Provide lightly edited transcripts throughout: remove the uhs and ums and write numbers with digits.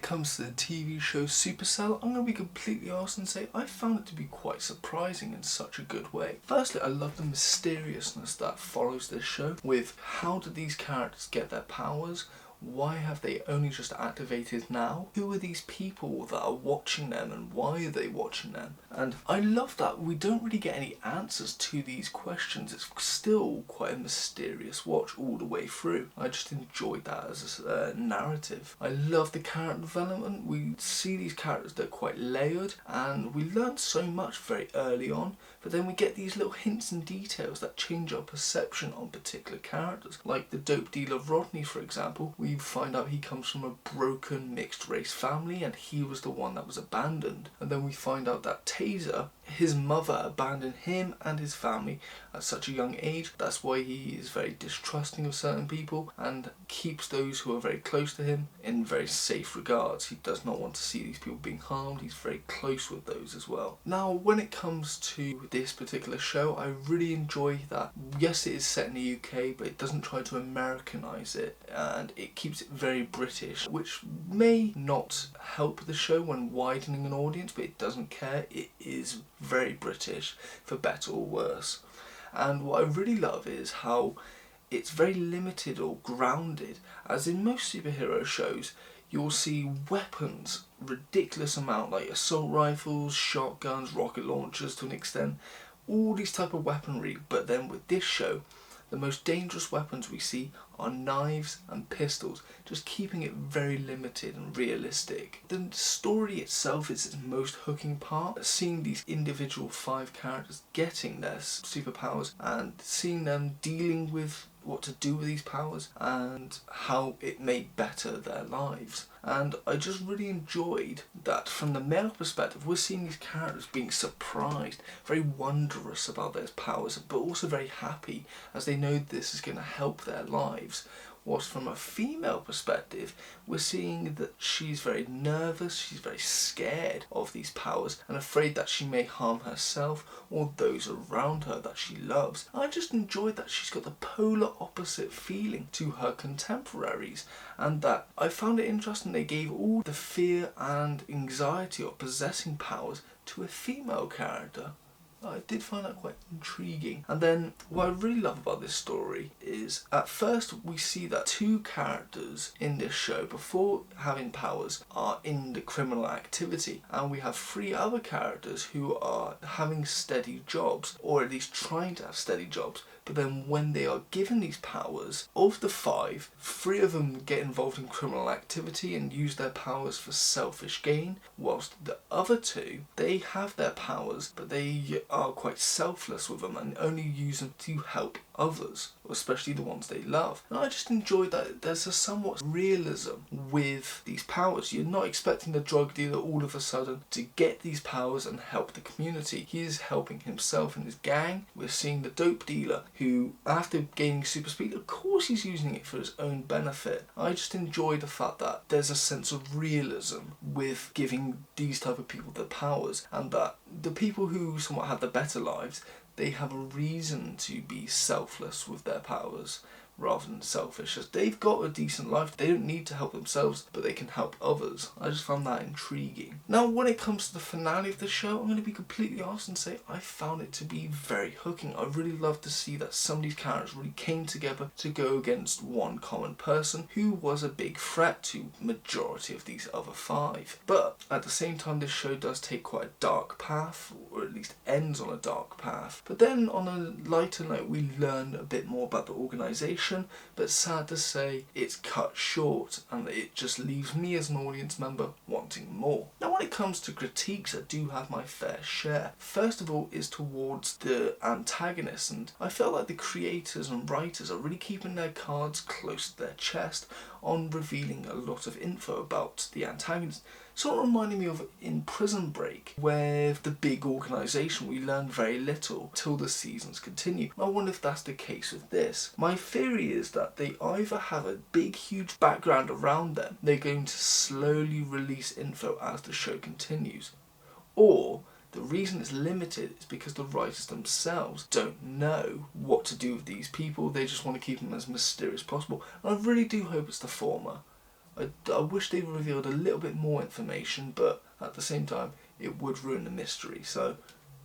comes to the TV show Supacell, I'm going to be completely honest and say I found it to be quite surprising in such a good way. Firstly, I love the mysteriousness that follows this show with how did these characters get their powers? Why have they only just activated now? Who are these people that are watching them and why are they watching them? And I love that we don't really get any answers to these questions. It's still quite a mysterious watch all the way through. I just enjoyed that as a narrative. I love the character development. We see these characters that are quite layered and we learn so much very early on, but then we get these little hints and details that change our perception on particular characters. Like the dope dealer Rodney, for example. We find out he comes from a broken mixed race family and he was the one that was abandoned. And then we find out that Taser, his mother, abandoned him and his family at such a young age. That's why he is very distrusting of certain people and keeps those who are very close to him in very safe regards. He does not want to see these people being harmed. He's very close with those as well. Now, when it comes to this particular show, I really enjoy that. Yes, it is set in the UK, but it doesn't try to Americanize it and it keeps it very British, which may not help the show when widening an audience, but it doesn't care. It is very British, for better or worse. And what I really love is how it's very limited or grounded, as in most superhero shows you'll see weapons, ridiculous amount, like assault rifles, shotguns, rocket launchers to an extent, all these type of weaponry. But then with this show, the most dangerous weapons we see are knives and pistols, just keeping it very limited and realistic. The story itself is its most hooking part, seeing these individual 5 characters getting their superpowers and seeing them dealing with what to do with these powers and how it may better their lives. And I just really enjoyed that from the male perspective, we're seeing these characters being surprised, very wondrous about their powers, but also very happy as they know this is going to help their lives. Whilst from a female perspective, we're seeing that she's very nervous, she's very scared of these powers and afraid that she may harm herself or those around her that she loves. I just enjoyed that she's got the polar opposite feeling to her contemporaries, and that I found it interesting they gave all the fear and anxiety of possessing powers to a female character. I did find that quite intriguing. And then what I really love about this story is at first we see that 2 characters in this show before having powers are in the criminal activity, and we have 3 other characters who are having steady jobs, or at least trying to have steady jobs. But then when they are given these powers, of the 5, 3 of them get involved in criminal activity and use their powers for selfish gain, whilst the other 2, they have their powers, but they are quite selfless with them and only use them to help others, especially the ones they love. And I just enjoyed that there's a somewhat realism with these powers. You're not expecting the drug dealer all of a sudden to get these powers and help the community. He is helping himself and his gang. We're seeing the dope dealer who, after gaining super speed, of course he's using it for his own benefit. I just enjoy the fact that there's a sense of realism with giving these type of people their powers, and that the people who somewhat have the better lives, they have a reason to be selfless with their powers rather than selfish, as they've got a decent life. They don't need to help themselves, but they can help others. I just found that intriguing. Now, when it comes to the finale of the show, I'm going to be completely honest and say I found it to be very hooking. I really loved to see that some of these characters really came together to go against one common person who was a big threat to majority of these other 5. But at the same time, this show does take quite a dark path, or at least ends on a dark path. But then on a lighter note, we learn a bit more about the organisation, but sad to say it's cut short and it just leaves me as an audience member wanting more. Now, when it comes to critiques, I do have my fair share. First of all is towards the antagonists, and I felt like the creators and writers are really keeping their cards close to their chest on revealing a lot of info about the antagonist. Sort of reminding me of in Prison Break, where the big organisation we learn very little till the seasons continue. I wonder if that's the case with this. My theory is that they either have a big huge background around them, they're going to slowly release info as the show continues, or the reason it's limited is because the writers themselves don't know what to do with these people. They just want to keep them as mysterious as possible. And I really do hope it's the former. I wish they revealed a little bit more information, but at the same time, it would ruin the mystery. So,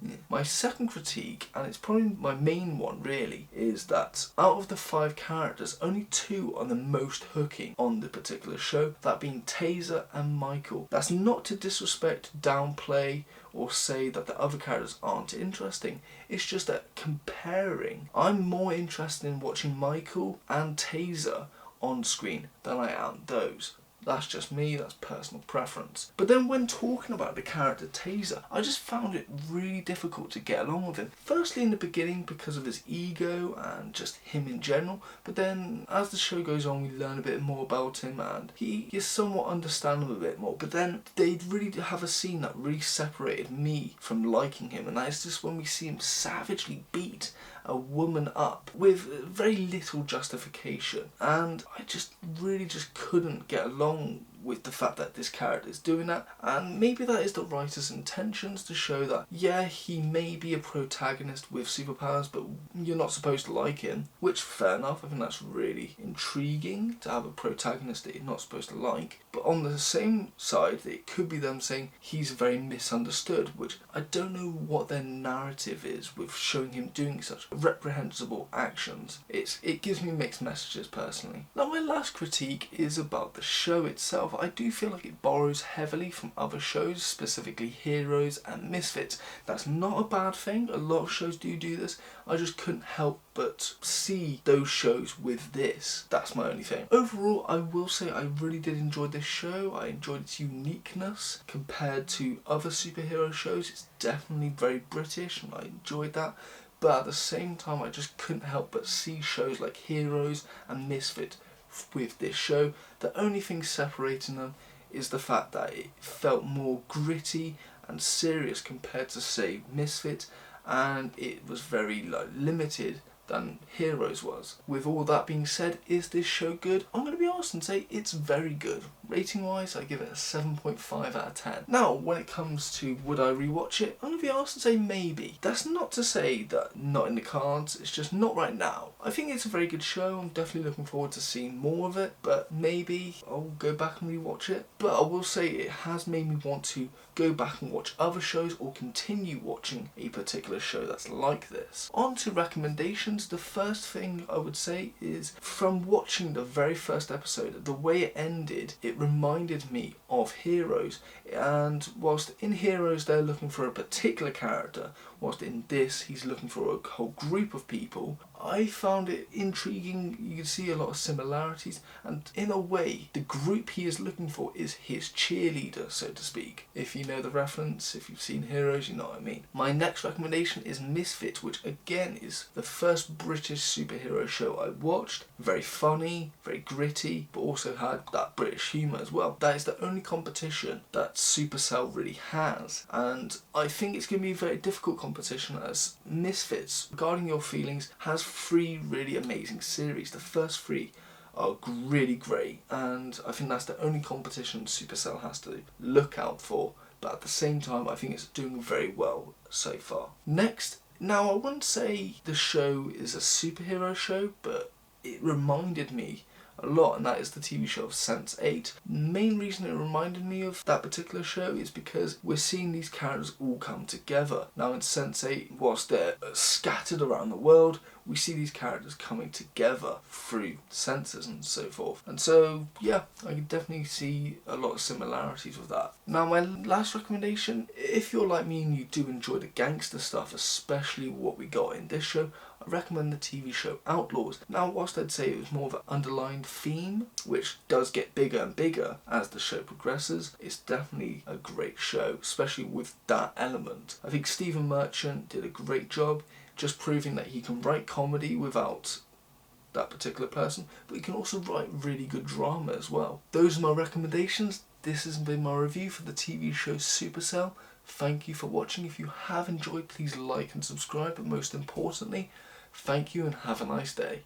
yeah. My second critique, and it's probably my main one really, is that out of the 5 characters, only 2 are the most hooking on the particular show, that being Taser and Michael. That's not to disrespect, downplay, or say that the other characters aren't interesting. It's just that comparing, I'm more interested in watching Michael and Taser on screen than I am those. That's just me, that's personal preference. But then when talking about the character Taser, I just found it really difficult to get along with him. Firstly in the beginning because of his ego and just him in general, but then as the show goes on we learn a bit more about him and he is somewhat understandable a bit more. But then they really have a scene that really separated me from liking him, and that is just when we see him savagely beat a woman up with very little justification, and I just really just couldn't get along with the fact that this character is doing that. And maybe that is the writer's intentions, to show that yeah, he may be a protagonist with superpowers but you're not supposed to like him, which fair enough. I think that's really intriguing to have a protagonist that you're not supposed to like. But on the same side, it could be them saying he's very misunderstood, which I don't know what their narrative is with showing him doing such reprehensible actions. It gives me mixed messages personally. Now my last critique is about the show itself. I do feel like it borrows heavily from other shows, specifically Heroes and Misfits. That's not a bad thing, a lot of shows do this. I just couldn't help but see those shows with this. That's my only thing. Overall, I will say I really did enjoy this show. I enjoyed its uniqueness compared to other superhero shows. It's definitely very British and I enjoyed that. But at the same time, I just couldn't help but see shows like Heroes and Misfits with this show. The only thing separating them is the fact that it felt more gritty and serious compared to, say, Misfits, and it was very limited than Heroes was. With all that being said, is this show good? I'm going to be honest and say it's very good. Rating wise, I give it a 7.5 out of 10. Now, when it comes to would I rewatch it, I'm going to be honest and say maybe. That's not to say that not in the cards, it's just not right now. I think it's a very good show, I'm definitely looking forward to seeing more of it, but maybe I'll go back and rewatch it. But I will say it has made me want to go back and watch other shows or continue watching a particular show that's like this. On to recommendations. The first thing I would say is, from watching the very first episode, the way it ended, it reminded me of Heroes. And whilst in Heroes they're looking for a particular character, whilst in this he's looking for a whole group of people, I found it intriguing. You can see a lot of similarities, and in a way the group he is looking for is his cheerleader, so to speak. If you know the reference, if you've seen Heroes, you know what I mean. My next recommendation is Misfits, which again is the first British superhero show I watched. Very funny, very gritty, but also had that British humour as well. That is the only competition that Supacell really has, and I think it's going to be a very difficult competition, as Misfits, regarding your feelings, has 3 really amazing series. The first 3 are really great, and I think that's the only competition Supacell has to look out for, but at the same time I think it's doing very well so far. Next, now I wouldn't say the show is a superhero show, but it reminded me a lot, and that is the TV show of Sense8. The main reason it reminded me of that particular show is because we're seeing these characters all come together. Now in Sense8, whilst they're scattered around the world, we see these characters coming together through senses and so forth. And so, yeah, I can definitely see a lot of similarities with that. Now, my last recommendation, if you're like me and you do enjoy the gangster stuff, especially what we got in this show, I recommend the TV show Outlaws. Now, whilst I'd say it was more of an underlined theme, which does get bigger and bigger as the show progresses, it's definitely a great show, especially with that element. I think Stephen Merchant did a great job, just proving that he can write comedy without that particular person, but he can also write really good drama as well. Those are my recommendations. This has been my review for the TV show Supacell. Thank you for watching. If you have enjoyed, please like and subscribe, but most importantly, thank you and have a nice day.